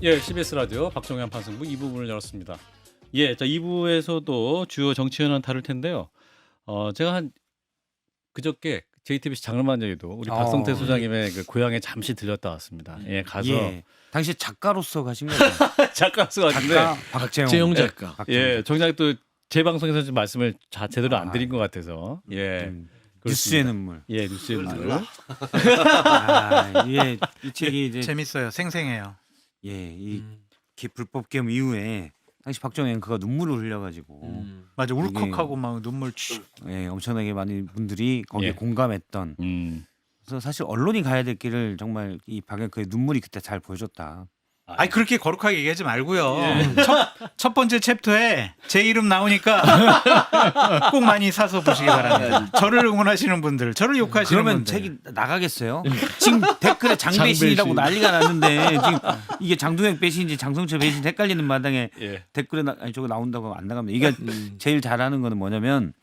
예, CBS 라디오 박정현 판승부 2부분을 열었습니다. 예, 자 2부에서도 주요 정치 현안 다룰 텐데요. 제가 한 그저께 JTBC 장르만장에도 우리 박성태 소장님의 그 고향에 잠시 들렸다 왔습니다. 예, 가서 예. 당시 작가로서 가신 거죠? 작가수 같은데, 작가 박재용 재용 작가. 예, 정작 또 제 방송에서 좀 말씀을 제대로 안 드린 것 같아서, 예, 뉴스의 그렇습니다. 눈물. 예, 뉴스의 눈물. 예, 이 책이 이제 재밌어요. 생생해요. 예, 이 불법 계엄 이후에 당시 박정희 앵커가 눈물을 흘려가지고 맞아, 울컥하고 막 눈물 예, 엄청나게 많은 분들이 거기에 예. 공감했던. 음. 그래서 사실 언론이 가야 될 길을 정말 이 박앵커의 눈물이 그때 잘 보여줬다. 아니 그렇게 거룩하게 얘기하지 말고요. 예. 첫 번째 챕터에 제 이름 나오니까 꼭 많이 사서 보시기 바랍니다. 저를 응원하시는 분들, 저를 욕하시는 그러면 분들. 책이 나가겠어요? 지금 댓글에 장배신이라고 장배신. 난리가 났는데 지금 이게 장동혁 배신인지 장성철 배신인지 헷갈리는 마당에 예. 댓글에 아니, 저거 나온다고 하면 안 나갑니다. 이게 제일 잘하는 거는 뭐냐면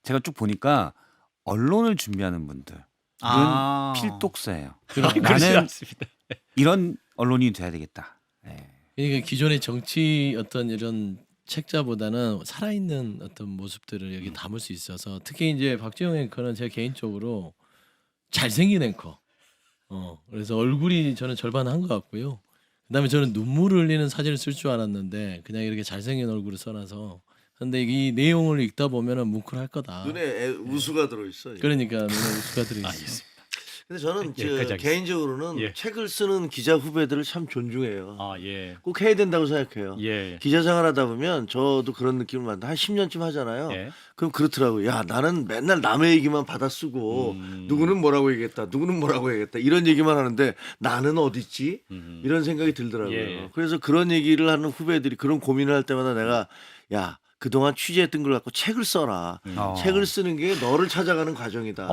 제가 쭉 보니까 언론을 준비하는 분들은 필독서예요. 그렇지 나는 않습니다. 이런 언론이 돼야 되겠다. 예. 그러니까 기존의 정치 어떤 이런 책자보다는 살아있는 어떤 모습들을 여기 담을 수 있어서 특히 이제 박지영 앵커는 제가 개인적으로 잘생긴 앵커. 그래서 얼굴이 저는 절반 한 것 같고요. 그다음에 저는 눈물을 흘리는 사진을 쓸 줄 알았는데 그냥 이렇게 잘생긴 얼굴을 써놔서 근데 이 내용을 읽다 보면은 뭉클할 거다. 눈에 우수가 들어있어. 그러니까 눈에 우수가 들어있어. 알겠습니다. 근데 저는 여기까지 하겠습니다. 개인적으로는 예. 책을 쓰는 기자 후배들을 참 존중해요. 아, 예. 꼭 해야 된다고 생각해요. 예. 기자 생활하다 보면 저도 그런 느낌을 받는데 한 10년쯤 하잖아요. 예. 그럼 그렇더라고요. 야, 나는 맨날 남의 얘기만 받아 쓰고 누구는 뭐라고 얘기했다. 누구는 뭐라고 얘기했다. 이런 얘기만 하는데 나는 어디 있지? 이런 생각이 들더라고요. 예. 그래서 그런 얘기를 하는 후배들이 그런 고민을 할 때마다 내가 야, 그동안 취재했던 걸 갖고 책을 써라. 책을 쓰는 게 너를 찾아가는 과정이다.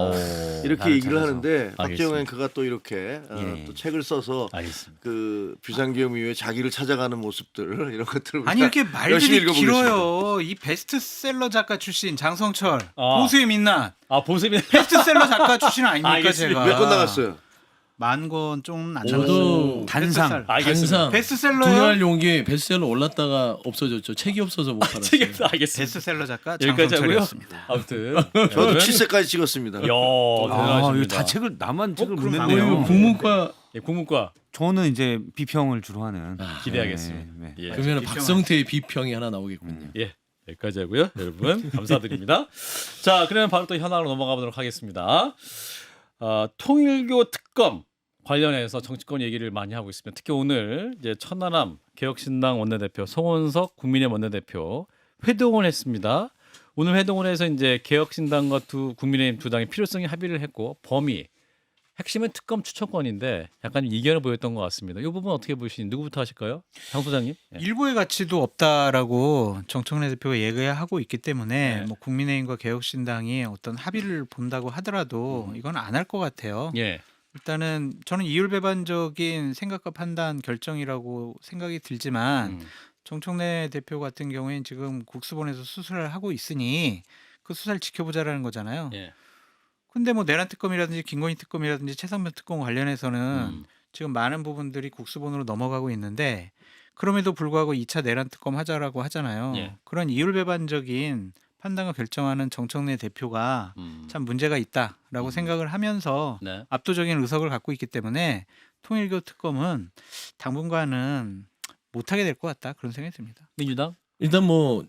이렇게 나를 얘기를 찾아서. 하는데 박재영 알겠습니다. 앵커가 또 이렇게 예. 또 책을 써서 알겠습니다. 그 비상계엄 이후에 자기를 찾아가는 모습들 이런 것들을 아니 이렇게 우리가 열심히 말들이 읽어보겠습니다. 길어요. 이 베스트셀러 작가 출신 장성철, 아. 보수의 민낯 아, 보습이 베스트셀러 작가 출신 아닙니까 알겠습니다. 제가? 몇 권 나갔어요? 10,000권 좀 안 저도 나갔어요. 단상. 알겠습니다. 단상 베스트셀러요? 두날 용기 베스트셀러 올랐다가 없어졌죠. 책이 없어서 못 팔았어요. 책에서 알겠습니다. 베스트셀러 작가 여기까지 하고요. 장성철이었습니다. 아무튼 저도 7세까지 찍었습니다. 야, 이거 대단하십니다. 다 책을 나만 책을 못 그럼 냈네요. 나머지 국문과 예, 국문과 저는 이제 비평을 주로 하는. 기대하겠습니다. 네, 네. 예. 그러면 박성태의 비평이 하나 나오겠군요. 예, 여기까지 하고요. 여러분 감사드립니다. 자, 그러면 바로 또 현황으로 넘어가 보도록 하겠습니다. 통일교 특검 관련해서 정치권 얘기를 많이 하고 있습니다. 특히 오늘 이제 천하람 개혁신당 원내대표 송원석 국민의힘 원내대표 회동을 했습니다. 오늘 회동을 해서 이제 개혁신당과 국민의힘 두 당이 필요성에 합의를 했고 범위 핵심은 특검 추천권인데 약간 이견을 보였던 것 같습니다. 이 부분 어떻게 보시니 누구부터 하실까요? 장 소장님. 예. 일부의 가치도 없다라고 정청래 대표가 얘기하고 있기 때문에 네. 뭐 국민의힘과 개혁신당이 어떤 합의를 본다고 하더라도 이건 안 할 것 같아요. 예. 일단은 저는 이율배반적인 생각과 판단 결정이라고 생각이 들지만 정청래 대표 같은 경우에는 지금 국수본에서 수사를 하고 있으니 그 수사를 지켜보자라는 거잖아요. 예. 근데 뭐 내란 특검이라든지 김건희 특검이라든지 최상병 특검 관련해서는 지금 많은 부분들이 국수본으로 넘어가고 있는데 그럼에도 불구하고 2차 내란 특검 하자라고 하잖아요. 예. 그런 이율배반적인 판단과 결정하는 정청래 대표가 참 문제가 있다라고 생각을 하면서 네. 압도적인 의석을 갖고 있기 때문에 통일교 특검은 당분간은 못하게 될 것 같다 그런 생각이 듭니다. 민주당. 일단 뭐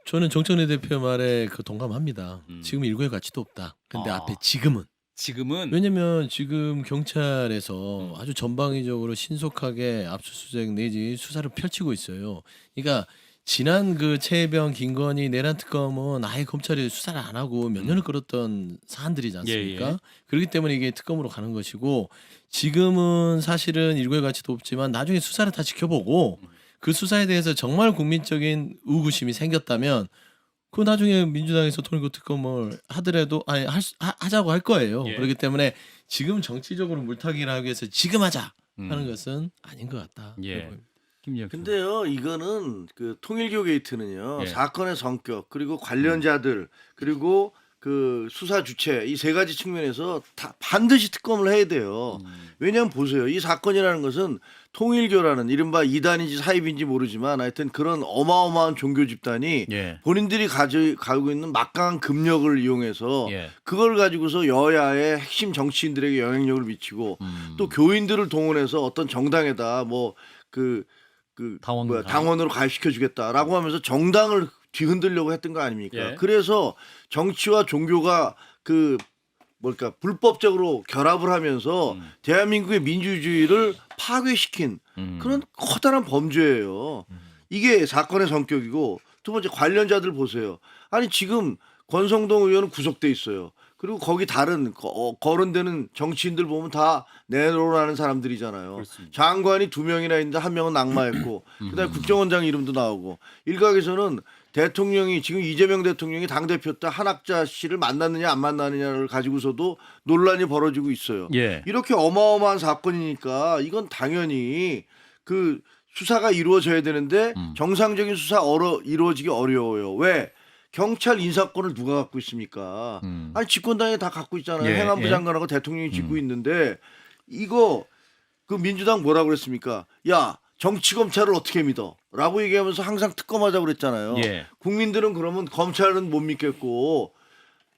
저는 정청래 대표 말에 그 동감합니다. 음. 지금 일고의 가치도 없다. 근데 아. 앞에 지금은 지금은 왜냐면 지금 경찰에서 아주 전방위적으로 신속하게 압수수색 내지 수사를 펼치고 있어요. 그러니까 지난 그 최혜병 김건희 내란 특검은 아예 검찰이 수사를 안 하고 몇 년을 끌었던 사안들이지 않습니까? 예, 예. 그렇기 때문에 이게 특검으로 가는 것이고 지금은 사실은 일고의 가치도 없지만 나중에 수사를 다 지켜보고 그 수사에 대해서 정말 국민적인 의구심이 생겼다면 그 나중에 민주당에서 통일교 특검을 하더라도 하자고 할 거예요. 예. 그렇기 때문에 지금 정치적으로 물타기를 하기 위해서 지금 하자 하는 음. 것은 아닌 것 같다. 예. 김기현 근데요, 이거는 그 통일교 게이트는요 예. 사건의 성격 그리고 관련자들 그리고 그 수사 주체 이 세 가지 측면에서 다 반드시 특검을 해야 돼요. 왜냐하면 보세요. 이 사건이라는 것은 통일교라는 이른바 이단인지 사입인지 모르지만 하여튼 그런 어마어마한 종교 집단이 예. 본인들이 가지고 있는 막강한 금력을 이용해서 예. 그걸 가지고서 여야의 핵심 정치인들에게 영향력을 미치고 또 교인들을 동원해서 어떤 정당에다 뭐 당원으로 가입시켜 주겠다라고 하면서 정당을 뒤흔들려고 했던 거 아닙니까? 예. 그래서 정치와 종교가 불법적으로 결합을 하면서 대한민국의 민주주의를 파괴시킨 그런 커다란 범죄예요. 이게 사건의 성격이고 두 번째 관련자들 보세요. 아니 지금 권성동 의원은 구속돼 있어요. 그리고 거기 다른 거론되는 정치인들 보면 다 내로라는 사람들이잖아요. 그렇습니다. 장관이 2명이나 있는데 1명은 낙마했고 그다음에 국정원장 이름도 나오고 일각에서는 대통령이 지금 이재명 대통령이 당대표 때 한학자 씨를 만났느냐 안 만났느냐를 가지고서도 논란이 벌어지고 있어요. 예. 이렇게 어마어마한 사건이니까 이건 당연히 그 수사가 이루어져야 되는데 정상적인 수사 이루어지기 어려워요. 왜? 경찰 인사권을 누가 갖고 있습니까? 아니 집권당이 다 갖고 있잖아요. 예, 행안부 예. 장관하고 대통령이 짓고 있는데 이거 그 민주당 뭐라고 그랬습니까? 야 정치 검찰을 어떻게 믿어? 라고 얘기하면서 항상 특검하자고 그랬잖아요. 예. 국민들은 그러면 검찰은 못 믿겠고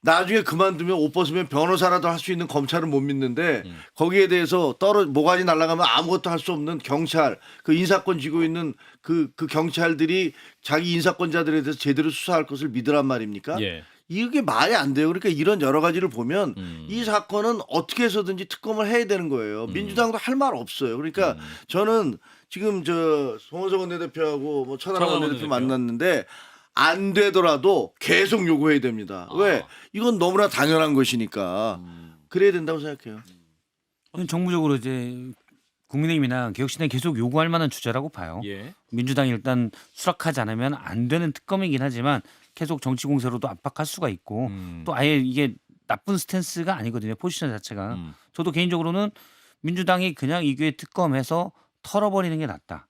나중에 그만두면 옷 벗으면 변호사라도 할 수 있는 검찰은 못 믿는데 거기에 대해서 모가지 날아가면 아무것도 할 수 없는 경찰 그 인사권 쥐고 있는 그 경찰들이 자기 인사권자들에 대해서 제대로 수사할 것을 믿으란 말입니까? 예. 이게 말이 안 돼요. 그러니까 이런 여러 가지를 보면 이 사건은 어떻게 해서든지 특검을 해야 되는 거예요. 민주당도 할 말 없어요. 그러니까 저는 지금 송원석 원내대표하고 뭐 천하람 원내대표 만났는데 안 되더라도 계속 요구해야 됩니다. 왜? 이건 너무나 당연한 것이니까 그래야 된다고 생각해요. 정부적으로 이제 국민의힘이나 개혁신당이 계속 요구할 만한 주제라고 봐요. 예. 민주당이 일단 수락하지 않으면 안 되는 특검이긴 하지만 계속 정치 공세로도 압박할 수가 있고 또 아예 이게 나쁜 스탠스가 아니거든요. 포지션 자체가. 저도 개인적으로는 민주당이 그냥 이 기회에 특검해서 털어버리는 게 낫다.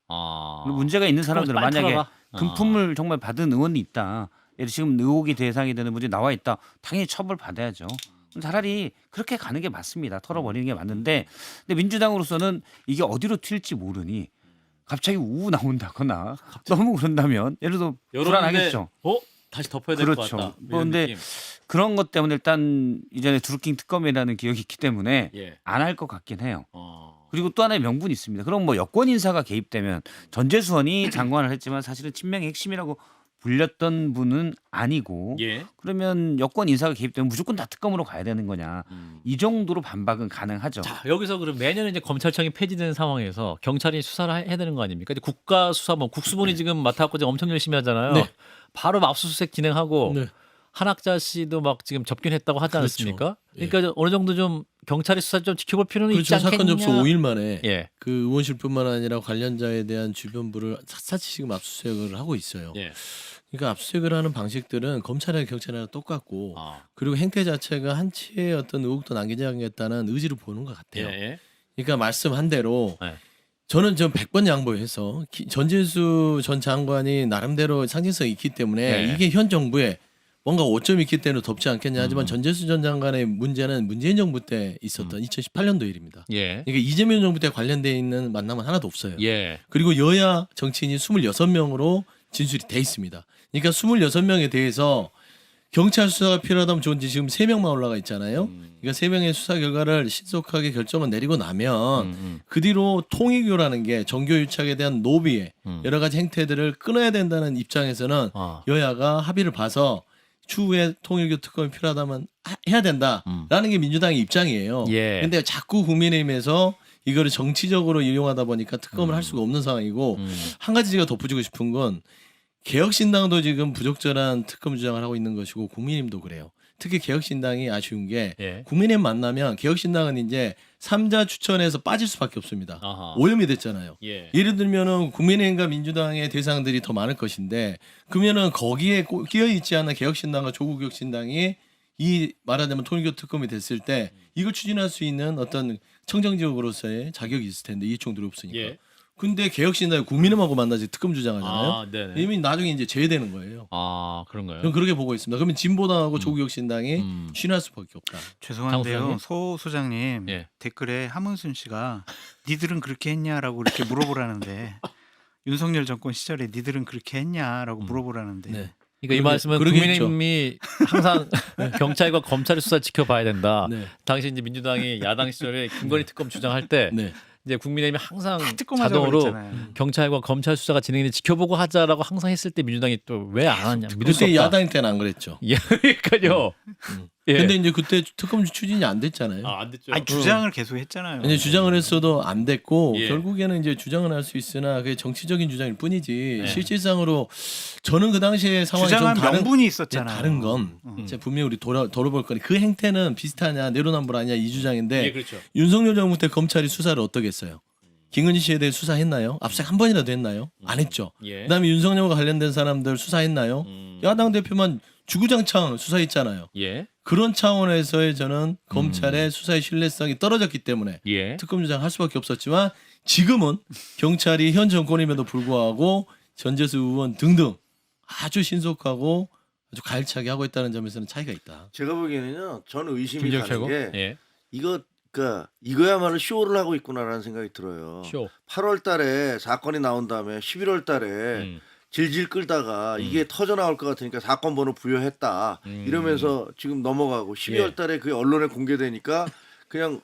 그리고 문제가 있는 사람들은 빨리 만약에 털어라. 금품을 정말 받은 의원이 있다. 예를 지금 의혹이 대상이 되는 분이 나와 있다. 당연히 처벌 받아야죠. 차라리 그렇게 가는 게 맞습니다. 털어버리는 게 맞는데 근데 민주당으로서는 이게 어디로 튈지 모르니 갑자기 우 나온다거나 너무 그런다면 예를 들어 불안하겠죠. 다시 덮어야 될 것 그렇죠. 같다. 뭐 근데 그런 것 때문에 일단 이전에 두루킹 특검이라는 기억이 있기 때문에 예. 안 할 것 같긴 해요. 그리고 또 하나의 명분이 있습니다. 그럼 뭐 여권 인사가 개입되면 전재수원이 장관을 했지만 사실은 친명의 핵심이라고 불렸던 분은 아니고 예. 그러면 여권 인사가 개입되면 무조건 다 특검으로 가야 되는 거냐. 이 정도로 반박은 가능하죠. 자, 여기서 그럼 매년 이제 검찰청이 폐지된 상황에서 경찰이 수사를 해야 되는 거 아닙니까? 이제 국가수사본 국수본이 지금 맡아갖고 지금 엄청 열심히 하잖아요. 네. 바로 압수수색 진행하고 네. 한학자 씨도 막 지금 접견했다고 하지 그렇죠. 않습니까? 예. 그러니까 어느 정도 좀 경찰이 수사 좀 지켜볼 필요는 있지 그렇죠. 않겠냐? 사건 접수 5일 만에 예. 그 의원실뿐만 아니라 관련자에 대한 주변부를 샅샅이 지금 압수수색을 하고 있어요. 예. 그러니까 압수수색을 하는 방식들은 검찰이나 경찰이나 똑같고 그리고 행태 자체가 한치의 어떤 의혹도 남기지 않겠다는 의지를 보는 것 같아요. 예. 그러니까 말씀한 대로 네. 저는 좀 100번 양보해서 전진수 전 장관이 나름대로 상징성이 있기 때문에 네. 이게 현 정부에 뭔가 오점이 있기 때문에 덮지 않겠냐 하지만 전재수 전 장관의 문제는 문재인 정부 때 있었던 2018년도 일입니다. 예. 그러니까 이재명 정부 때 관련돼 있는 만남은 하나도 없어요. 예. 그리고 여야 정치인이 26명으로 진술이 돼 있습니다. 그러니까 26명에 대해서 경찰 수사가 필요하다면 좋은지 지금 3명만 올라가 있잖아요. 그러니까 3명의 수사 결과를 신속하게 결정을 내리고 나면 그 뒤로 통일교라는 게 정교 유착에 대한 노비의 여러 가지 행태들을 끊어야 된다는 입장에서는 여야가 합의를 봐서 추후에 통일교 특검이 필요하다면 해야 된다라는 게 민주당의 입장이에요. 예. 근데 자꾸 국민의힘에서 이거를 정치적으로 이용하다 보니까 특검을 할 수가 없는 상황이고 한 가지 제가 덧붙이고 싶은 건 개혁신당도 지금 부적절한 특검 주장을 하고 있는 것이고 국민의힘도 그래요. 특히 개혁신당이 아쉬운 게 예. 국민의힘 만나면 개혁신당은 이제 3자 추천에서 빠질 수밖에 없습니다. 아하. 오염이 됐잖아요. 예. 예를 들면은 국민의힘과 민주당의 대상들이 더 많을 것인데 그러면은 거기에 끼어 있지 않은 개혁신당과 조국혁신당이 이 말하자면 통일교 특검이 됐을 때 이걸 추진할 수 있는 어떤 청정지역으로서의 자격이 있을 텐데 이해충돌이 없으니까 예. 근데 개혁신당이 국민의힘하고 만나지 특검 주장하잖아요. 아, 네네. 이미 나중에 이제 제외되는 거예요. 아, 그런가요? 저는 그렇게 보고 있습니다. 그러면 진보당하고 조국혁신당이 쉬날 수밖에 없다. 죄송한데요, 장 소 소장님 예. 댓글에 하문순 씨가 니들은 그렇게 했냐라고 이렇게 물어보라는데 윤석열 정권 시절에 니들은 그렇게 했냐라고 물어보라는데 네. 그러니까 이 말씀은 그러겠죠. 국민의힘이 항상 경찰과 검찰의 수사 지켜봐야 된다. 네. 당시 이제 민주당이 야당 시절에 김건희 특검 주장할 때 네. 이제 국민의힘이 항상 특검하자고 자동으로 그랬잖아요. 경찰과 검찰 수사가 진행되는지 지켜보고 하자라고 항상 했을 때 민주당이 또 왜 안 하냐 믿을 수 그때 없다. 야당 때는 안 그랬죠. 예, 그러니까요. 예. 근데 이제 그때 특검 추진이 안 됐잖아요. 안 됐죠. 아니 주장을 계속 했잖아요. 이제 주장을 했어도 안 됐고 예. 결국에는 이제 주장은 할 수 있으나 그게 정치적인 주장일 뿐이지 네. 실질상으로 저는 그 당시에 상황이 좀 주장한 다른 명분이 이제 있었잖아요. 다른 건 이제 분명히 우리 돌아볼 거니 그 행태는 비슷하냐 내로남불 아니냐 이 주장인데 예, 그렇죠. 윤석열 정부 때 검찰이 수사를 어떻게 했어요? 김건희 씨에 대해 수사했나요? 압수수색 한 번이라도 했나요? 안 했죠. 예. 그다음에 윤석열과 관련된 사람들 수사했나요? 야당 대표만 주구장창 수사했잖아요. 예. 그런 차원에서의 저는 검찰의 수사의 신뢰성이 떨어졌기 때문에 예. 특검 주장할 수밖에 없었지만 지금은 경찰이 현 정권임에도 불구하고 전재수 의원 등등 아주 신속하고 아주 가열차게 하고 있다는 점에서는 차이가 있다. 제가 보기에는요. 저는 의심이 김재혁 가는 최고. 게 예. 이거야말로 쇼를 하고 있구나라는 생각이 들어요. 쇼. 8월 달에 사건이 나온 다음에 11월 달에 음. 질질 끌다가 이게 터져 나올 것 같으니까 사건 번호 부여했다. 이러면서 지금 넘어가고 12월 달에 그게 언론에 공개되니까 그냥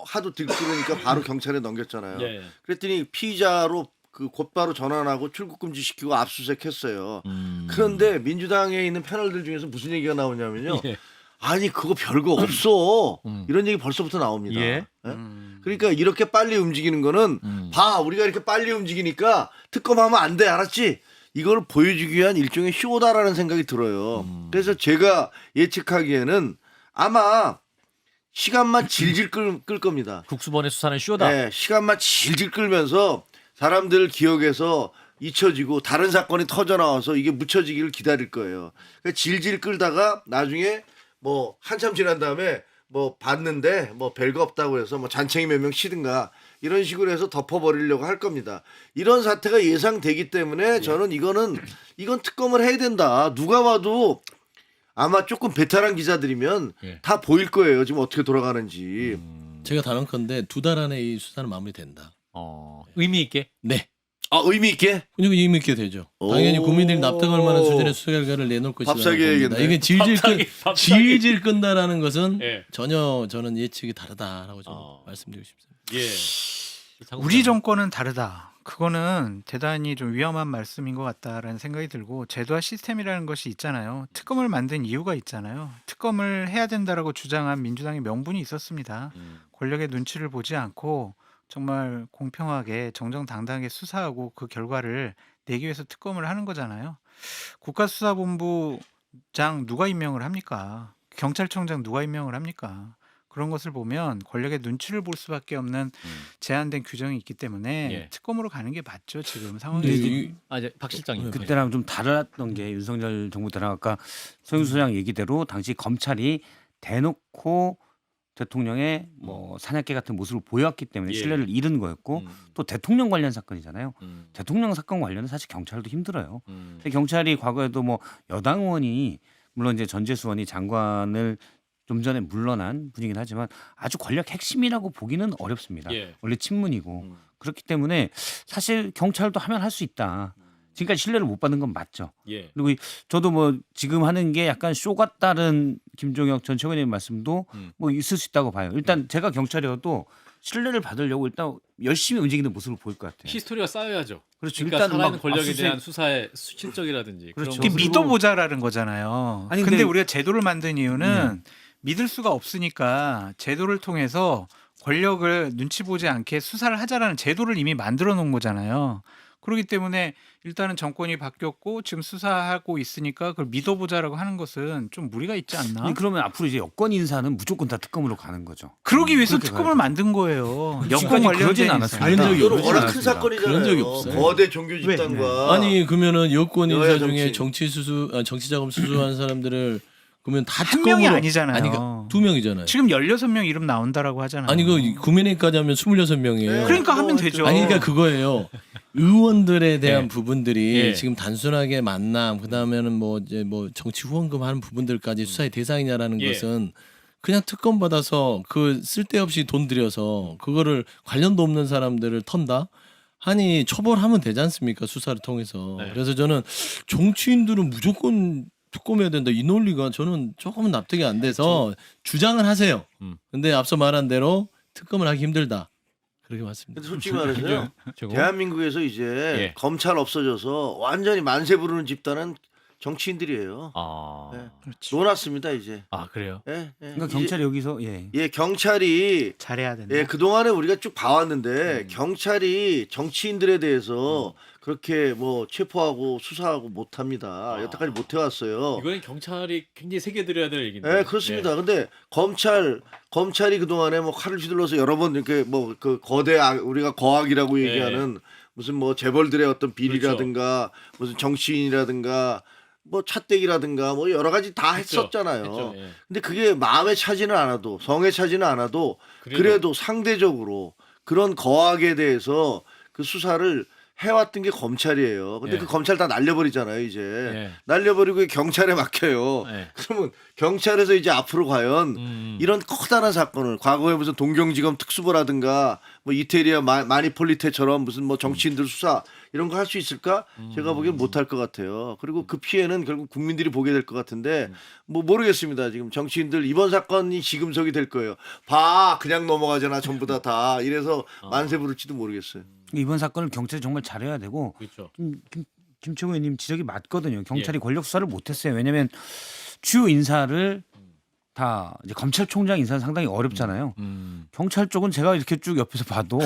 하도 들끓으니까 바로 경찰에 넘겼잖아요. 예. 그랬더니 피의자로 그 곧바로 전환하고 출국 금지 시키고 압수수색했어요. 그런데 민주당에 있는 패널들 중에서 무슨 얘기가 나오냐면요. 예. 아니 그거 별거 없어. 이런 얘기 벌써부터 나옵니다. 예. 예? 그러니까 이렇게 빨리 움직이는 거는 봐 우리가 이렇게 빨리 움직이니까 특검하면 안 돼 알았지? 이걸 보여주기 위한 일종의 쇼다라는 생각이 들어요. 그래서 제가 예측하기에는 아마 시간만 질질 끌 겁니다. 국수본의 수사는 쇼다. 네, 시간만 질질 끌면서 사람들 기억에서 잊혀지고 다른 사건이 터져 나와서 이게 묻혀지기를 기다릴 거예요. 그러니까 질질 끌다가 나중에 뭐 한참 지난 다음에 뭐 봤는데 뭐 별거 없다고 해서 뭐 잔챙이 몇 명 치든가 이런 식으로 해서 덮어버리려고 할 겁니다. 이런 사태가 예상되기 때문에 저는 이건 특검을 해야 된다. 누가 봐도 아마 조금 베테랑 기자들이면 예. 다 보일 거예요. 지금 어떻게 돌아가는지. 제가 단언컨대 2달 안에 이 수사는 마무리된다. 의미 있게. 네. 아 의미 있게? 그냥 의미 있게 되죠. 당연히 오. 국민들이 납득할 만한 수준의 수사 결과를 내놓을 것이다. 밥 사기 해야겠네. 이게 갑자기. 질질 끈다라는 것은 예. 전혀 저는 예측이 다르다라고 좀 말씀드리고 싶습니다. 예. 우리 정권은 다르다. 그거는 대단히 좀 위험한 말씀인 것 같다라는 생각이 들고 제도와 시스템이라는 것이 있잖아요. 특검을 만든 이유가 있잖아요. 특검을 해야 된다라고 주장한 민주당의 명분이 있었습니다. 권력의 눈치를 보지 않고 정말 공평하게 정정당당하게 수사하고 그 결과를 내기 위해서 특검을 하는 거잖아요. 국가수사본부장 누가 임명을 합니까? 경찰청장 누가 임명을 합니까? 그런 것을 보면 권력의 눈치를 볼 수밖에 없는 제한된 규정이 있기 때문에 예. 특검으로 가는 게 맞죠 지금 근데 상황이. 이- 이제 박 실장님. 그때랑 좀 달랐던 게 윤석열 정부 때랑 아까 서영수 소장 얘기대로 당시 검찰이 대놓고 대통령의 뭐 사냥개 같은 모습을 보였기 때문에 예. 신뢰를 잃은 거였고 음. 또 대통령 관련 사건이잖아요. 음. 대통령 사건 관련은 사실 경찰도 힘들어요. 음. 근데 경찰이 과거에도 뭐 여당 의원이 물론 이제 전재수 의원이 장관을 좀 전에 물러난 분이긴 하지만 아주 권력 핵심이라고 보기는 어렵습니다. 예. 원래 친문이고 음. 그렇기 때문에 사실 경찰도 하면 할 수 있다. 지금까지 신뢰를 못 받은 건 맞죠. 예. 그리고 저도 뭐 지금 하는 게 약간 쇼 같다는 김종혁 전 최고위원님 말씀도 뭐 있을 수 있다고 봐요. 일단 제가 경찰이어도 신뢰를 받으려고 일단 열심히 움직이는 모습을 보일 것 같아요. 히스토리가 쌓여야죠. 그렇죠. 그러니까 일단 살아있는 막 권력에 압수수색- 대한 수사의 실적이라든지 그렇죠. 그런 이게 것을 믿어보자라는 거잖아요. 아니, 근데 근데- 우리가 제도를 만든 이유는 믿을 수가 없으니까 제도를 통해서 권력을 눈치 보지 않게 수사를 하자라는 제도를 이미 만들어 놓은 거잖아요. 그렇기 때문에 일단은 정권이 바뀌었고 지금 수사하고 있으니까 그걸 믿어보자라고 하는 것은 좀 무리가 있지 않나? 아니, 그러면 앞으로 이제 여권 인사는 무조건 다 특검으로 가는 거죠. 그러기 위해서 그렇게 특검을 가야죠. 만든 거예요. 지금까지 여권 그러진 관련된 않았습니다. 그런 적이 이거는 없지 워낙 큰 않았습니다. 사건이잖아요. 그런 적이 없어요. 거대 종교 집단과 아니 그러면은 여권 인사 여야 중에 정치. 정치자금 수수한 사람들을 그러면 다 한 명이 특검으로 아니잖아요. 아니 그러니까 2명이잖아요. 지금 16명 이름 나온다라고 하잖아요. 아니 그 국민의힘까지 하면 26명이에요. 그러니까 뭐 하면 되죠. 아니 그러니까 그거예요. 의원들에 대한 예. 부분들이 예. 지금 단순하게 만남 그다음에는 뭐 이제 뭐 정치 후원금 하는 부분들까지 수사의 대상이냐라는 예. 것은 그냥 특검 받아서 그 쓸데없이 돈 들여서 그거를 관련도 없는 사람들을 턴다. 하니 처벌하면 되지 않습니까? 수사를 통해서. 네. 그래서 저는 정치인들은 무조건 특검해야 된다. 이 논리가 저는 조금은 납득이 안 돼서 주장을 하세요. 근데 앞서 말한 대로 특검을 하기 힘들다. 그렇게 맞습니다. 근데 솔직히 말해서요. 최고. 대한민국에서 이제 예. 검찰 없어져서 완전히 만세 부르는 집단은 정치인들이에요. 아, 네. 그렇지. 놓았습니다 이제. 아 그래요. 예, 예. 그러니까 경찰이 여기서 예. 예, 경찰이 잘해야 된다. 그 동안에 우리가 쭉 봐왔는데 경찰이 정치인들에 대해서 그렇게 뭐 체포하고 수사하고 못합니다. 여태까지 못 해왔어요. 이거는 경찰이 굉장히 새겨 드려야 될 얘기인데. 네, 그렇습니다. 근데 검찰이 그 동안에 뭐 칼을 휘둘러서 여러 번 이렇게 뭐 그 거대 우리가 거악이라고 네. 얘기하는 무슨 뭐 재벌들의 어떤 비리라든가 무슨 정치인이라든가 뭐 차떼기라든가 뭐 여러 가지 다 했었잖아요. 했죠. 예. 근데 그게 마음에 차지는 않아도 성에 차지는 않아도 그래도 상대적으로 그런 거악에 대해서 그 수사를 해왔던 게 검찰이에요. 근데 예. 그 검찰 다 날려버리잖아요, 이제. 예. 날려버리고 경찰에 맡겨요. 예. 그러면 경찰에서 이제 앞으로 과연 이런 커다란 사건을 과거에 무슨 동경지검 특수부라든가 뭐 이태리아 마니폴리테처럼 무슨 뭐 정치인들 수사 이런 거 할 수 있을까? 제가 보기엔 못할 것 같아요. 그리고 그 피해는 결국 국민들이 보게 될 것 같은데 뭐 모르겠습니다. 지금 정치인들 이번 사건이 지금석이 될 거예요. 봐, 그냥 넘어가잖아, 전부 다 이래서 만세 부를지도 모르겠어요. 이번 사건을 경찰이 정말 잘해야 되고 그렇죠. 김철구 의원님 지적이 맞거든요. 경찰이 권력 수사를 못했어요. 왜냐하면 주요 인사를 다 이제 검찰총장 인사는 상당히 어렵잖아요. 경찰 쪽은 제가 이렇게 쭉 옆에서 봐도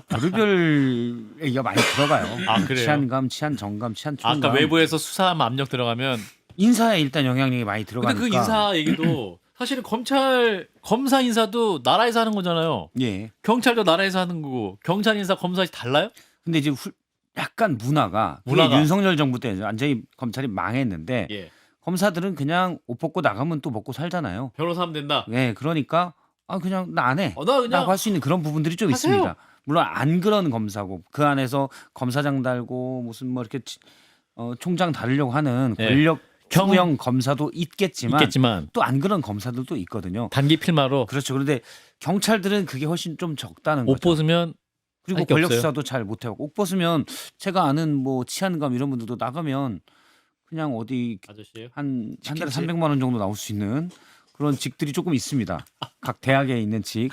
별의별 얘기가 많이 들어가요. 아, 그래요? 치안감, 치안정감, 치안총감. 아까 외부에서 수사하면 압력 들어가면. 인사에 일단 영향력이 많이 근데 들어가니까. 그 인사 얘기도 사실은 검사 인사도 나라에서 하는 거잖아요. 예. 경찰도 나라에서 하는 거고 경찰 인사 검사 달라요? 근데 이제 약간 문화가 문화가. 윤석열 정부 때 완전히 검찰이 망했는데 예. 검사들은 그냥 옷 벗고 나가면 또 먹고 살잖아요. 변호사 하면 된다. 네, 그러니까 그냥 나 안 해. 나 그냥 라고 할 수 있는 그런 부분들이 좀 하세요. 있습니다. 물론 안 그런 검사고 그 안에서 검사장 달고 무슨 뭐 이렇게 총장 다르려고 하는 예. 권력 추구형 검사도 있겠지만 또 안 그런 검사들도 있거든요. 단기 필마로 그렇죠. 그런데 경찰들은 그게 훨씬 좀 적다는 옷 거죠. 벗으면 그리고 할게 권력 없어요. 수사도 잘 못하고 옷 벗으면 제가 아는 뭐 치안감 이런 분들도 나가면 그냥 어디 아저씨예요? 한 달에 300만 원 정도 나올 수 있는 그런 직들이 조금 있습니다. 각 대학에 있는 직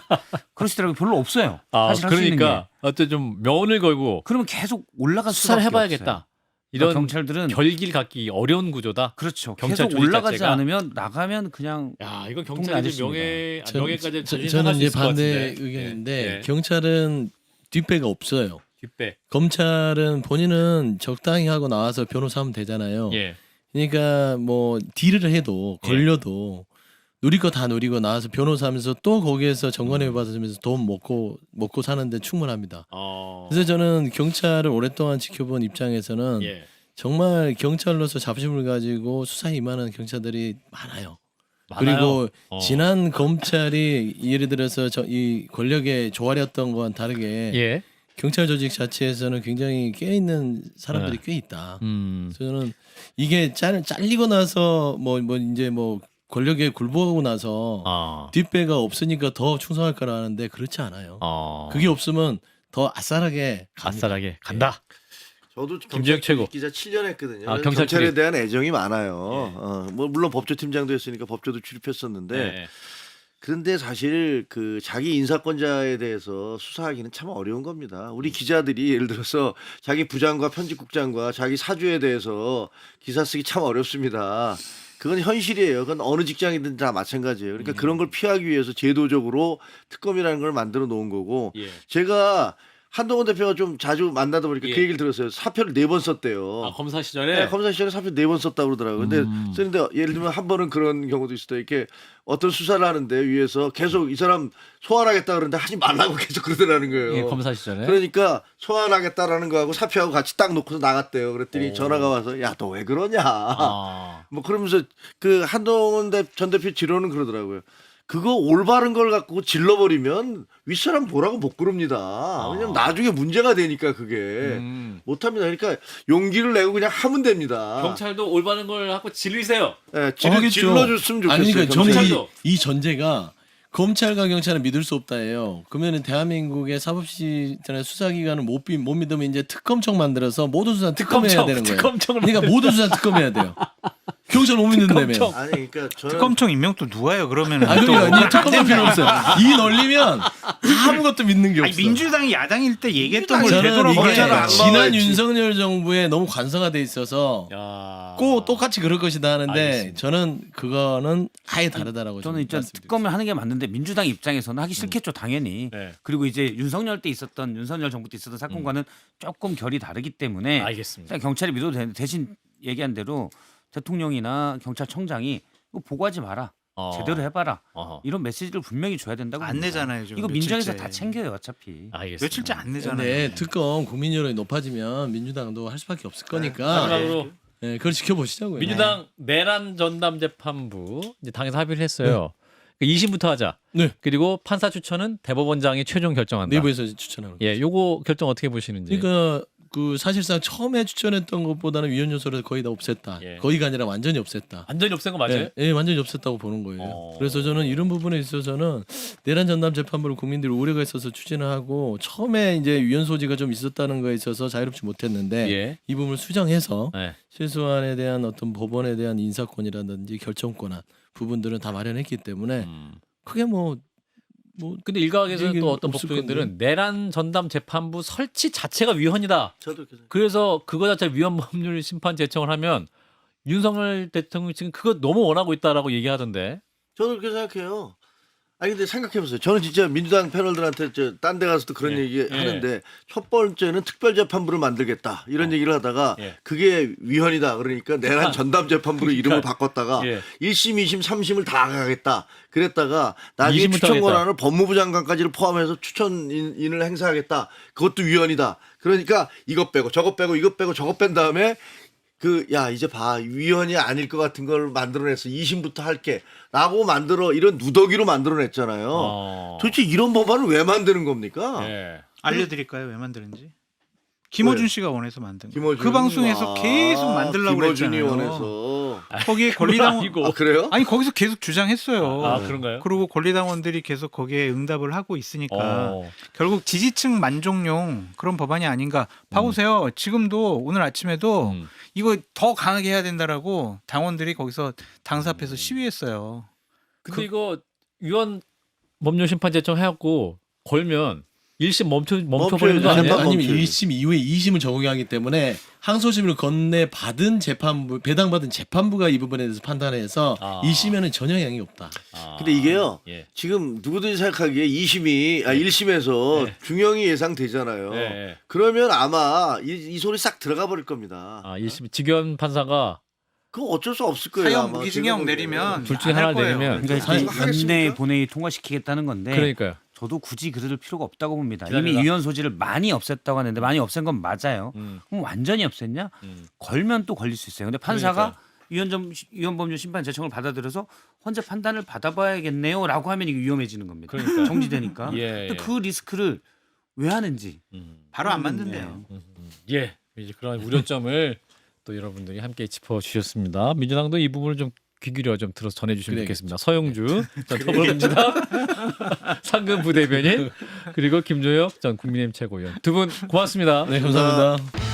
그러시더라고요. 별로 없어요. 사실 할 수 있는 게. 그러니까 어떤 좀 명운을 걸고 그러면 계속 올라갈 수사를 수밖에 해봐야겠다. 없어요. 이런 그러니까 경찰들은 결길 갖기 어려운 구조다. 그렇죠. 경찰 계속 조직 올라가지 자체가. 않으면 나가면 그냥 야, 이건 동네 경찰의 아저씨입니다. 명예까지 저는 이제 반대 의 의견인데 경찰은 뒷배가 없어요. 뒷배. 검찰은 본인은 적당히 하고 나와서 변호사 하면 되잖아요. 예. 그러니까 뭐 딜을 해도 걸려도 누릴 거 다 누리고 나와서 변호사 하면서 또 거기에서 정관회 받으면서 돈 먹고 사는데 충분합니다. 그래서 저는 경찰을 오랫동안 지켜본 입장에서는 예. 정말 경찰로서 자부심을 가지고 수사에 임하는 경찰들이 많아요. 많아요? 그리고 지난 검찰이 예를 들어서 이 권력에 조아렸던 거와는 다르게 예. 경찰 조직 자체에서는 굉장히 깨 있는 사람들이 꽤 있다. 그래서 저는 이게 잘리고 나서 뭐 이제 뭐 권력에 굴복하고 나서 뒷배가 없으니까 더 충성할 거라 하는데 그렇지 않아요. 그게 없으면 더 아싸라게 갑니다. 아싸라게 간다. 저도 김지혁 최고. 기자 7년 했거든요. 아, 경찰 경찰에 출입. 대한 애정이 많아요. 뭐 물론 법조팀장도 했으니까 법조도 출입했었는데 네. 그런데 사실 그 자기 인사권자에 대해서 수사하기는 참 어려운 겁니다. 우리 기자들이 예를 들어서 자기 부장과 편집국장과 자기 사주에 대해서 기사 쓰기 참 어렵습니다. 그건 현실이에요. 그건 어느 직장이든 다 마찬가지예요. 그러니까 그런 걸 피하기 위해서 제도적으로 특검이라는 걸 만들어 놓은 거고 예. 제가 한동훈 대표가 좀 자주 만나다 보니까 예. 그 얘기를 들었어요. 사표를 4번 썼대요. 아, 검사 시절에 네, 검사 시절에 사표 4번 썼다고 그러더라고요. 근데 쓰는데 예를 들면 한 번은 그런 경우도 있어요. 이렇게 어떤 수사를 하는데 위에서 계속 이 사람 소환하겠다 그러는데 하지 말라고 계속 그러더라는 거예요. 예, 검사 시절에 그러니까 소환하겠다라는 거하고 사표하고 같이 딱 놓고서 나갔대요. 그랬더니 오. 전화가 와서 야 너 왜 그러냐. 아. 뭐 그러면서 그 한동훈 전 대표 지로는 그러더라고요. 그거 올바른 걸 갖고 질러버리면 윗사람 보라고 못 그럽니다. 왜냐면 나중에 문제가 되니까 그게 못합니다. 그러니까 용기를 내고 그냥 하면 됩니다. 경찰도 올바른 걸 하고 질리세요. 네, 하겠죠. 질러줬으면 좋겠어요. 아니 그러니까 경찰이. 저는 경찰도. 이 전제가 검찰과 경찰은 믿을 수 없다예요. 그러면은 대한민국의 사법시스템의 수사기관을 못 믿으면 이제 특검청 만들어서 모든 수사 특검해야 되는 거예요. 특검청을 그러니까 모든 수사 특검해야 돼요. 경찰 못 믿는다며. 특검청. 아니 그러니까 저는 특검청 임명 또 누가 해요? 그러면은 아 그러니까 이제 특검은 필요 없어요. 이 논리면 아무것도 믿는 게 아니, 없어. 민주당이 야당일 때 얘기했던 걸 저는 되돌아봐야 이게 안 지난 나와야지. 윤석열 정부에 너무 관성화돼 있어서 야. 꼭 똑같이 그럴 것이다 하는데 알겠습니다. 저는 그거는 아예 다르다라고 저는 일단 말씀드리겠습니다. 특검을 하는 게 맞는데 민주당 입장에서는 하기 싫겠죠 당연히. 네. 그리고 이제 윤석열 때 있었던 윤석열 정부 때 있었던 사건과는 조금 결이 다르기 때문에 알겠습니다. 일단 경찰이 믿어도 되는데 대신 얘기한 대로 대통령이나 경찰청장이 이거 보고하지 마라. 제대로 해봐라. 어허. 이런 메시지를 분명히 줘야 된다고 안 봅니다. 내잖아요. 지금 이거 민정에서 며칠째. 다 챙겨요 어차피. 알겠습니다. 며칠째 안 내잖아요. 근데 특검 국민 여론이 높아지면 민주당도 할 수밖에 없을 거니까 마지막으로 네, 그걸 지켜보시자고요. 민주당 내란 전담 재판부 이제 당에서 합의를 했어요. 2심부터 하자. 네. 그리고 판사 추천은 대법원장이 최종 결정한다. 내부에서 추천하는 거. 예, 요거 결정 어떻게 보시는지. 그러니까 그 사실상 처음에 추천했던 것보다는 위헌 요소를 거의 다 없앴다. 예. 거의가 아니라 완전히 없앴다. 완전히 없앤 거 맞아요? 예, 예, 완전히 없앴다고 보는 거예요. 어. 그래서 저는 이런 부분에 있어서는 내란 전담 재판부를 국민들이 우려가 있어서 추진을 하고 처음에 이제 위헌 소지가 좀 있었다는 거에 있어서 자유롭지 못했는데 예. 이 부분을 수정해서 네. 실소안에 대한 어떤 법원에 대한 인사권이라든지 결정권한 부분들은 다 마련했기 때문에 크게 뭐 근데 일각에서는 얘기는 또 어떤 없을 법조인들은 내란 전담 재판부 설치 자체가 위헌이다. 저도 그렇게 생각해요. 그래서 그거 자체 위헌 법률 심판 제청을 하면 윤석열 대통령이 지금 그거 너무 원하고 있다라고 얘기하던데. 저도 그렇게 생각해요. 아니 근데 생각해보세요. 저는 진짜 민주당 패널들한테 딴 데 가서도 그런 예. 얘기 예. 하는데 첫 번째는 특별재판부를 만들겠다 이런 얘기를 하다가 예. 그게 위헌이다 그러니까 내란 전담재판부로 이름을 바꿨다가 예. 1심, 2심, 3심을 다 가겠다 그랬다가 나중에 2심부터 추천 하겠다. 권한을 법무부 장관까지를 포함해서 추천인을 행사하겠다 그것도 위헌이다. 그러니까 이것 빼고 저것 빼고 이것 빼고 저것 뺀 다음에 야 이제 봐 위헌이 아닐 것 같은 걸 만들어냈어 2심부터 할게라고 만들어 이런 누더기로 만들어냈잖아요. 도대체 이런 법안을 왜 만드는 겁니까? 예. 알려드릴까요? 왜 만드는지. 김어준 씨가 원해서 만든 거. 김어준 그 방송에서 계속 만들려고 김어준이 그랬잖아요. 원해서 거기에 권리당원 아니고. 아 그래요? 아니 거기서 계속 주장했어요. 아, 그런가요? 그리고 권리당원들이 계속 거기에 응답을 하고 있으니까 어. 결국 지지층 만족용 그런 법안이 아닌가. 봐보세요. 지금도 오늘 아침에도 음. 이거 더 강하게 해야 된다라고 당원들이 거기서 당사 앞에서 시위했어요. 근데 이거 위헌 법률 심판 제청 해갖고 걸면 1심 멈춰버리는 거 멈춰야지. 아니에요? 멈춰야지. 아니면 1심 이후에 2심을 적용하기 때문에 항소심을 건네 받은 재판부 배당받은 재판부가 이 부분에 대해서 판단해서 아. 2심에는 전혀 영향이 없다. 아. 근데 이게요. 예. 지금 누구든지 생각하기에 1심에서 네. 중형이 예상되잖아요. 네. 그러면 아마 이 소리 싹 들어가 버릴 겁니다. 아, 1심 직연 판사가 그거 어쩔 수 없을 거예요. 사형 아마. 무기징역 제가 내리면 둘 중에 안할 하나 거예요. 내리면 그러니까 그거 이게 하겠습니까? 연내 본회의 통과시키겠다는 건데 그러니까요. 저도 굳이 그럴 필요가 없다고 봅니다. 기다려라. 이미 위헌 소지를 많이 없앴다고 하는데 많이 없앤 건 맞아요. 음. 그럼 완전히 없앴냐? 음. 걸면 또 걸릴 수 있어요. 근데 판사가 그러니까요. 위헌 법률 심판 제청을 받아들여서 헌재 판단을 받아봐야겠네요라고 하면 이게 위험해지는 겁니다. 그러니까요. 정지되니까. 예, 근데 그 리스크를 왜 하는지. 바로 안 만든대요. 예, 이제 그런 우려점을 또 여러분들이 함께 짚어주셨습니다. 민주당도 이 부분을 좀 귀 기울여 좀 들어서 전해주시면 그래. 좋겠습니다. 서영주 전 더불어민주당 상근 부대변인 그리고 김조혁 전 국민의힘 최고위원 두 분 고맙습니다. 네, 감사합니다.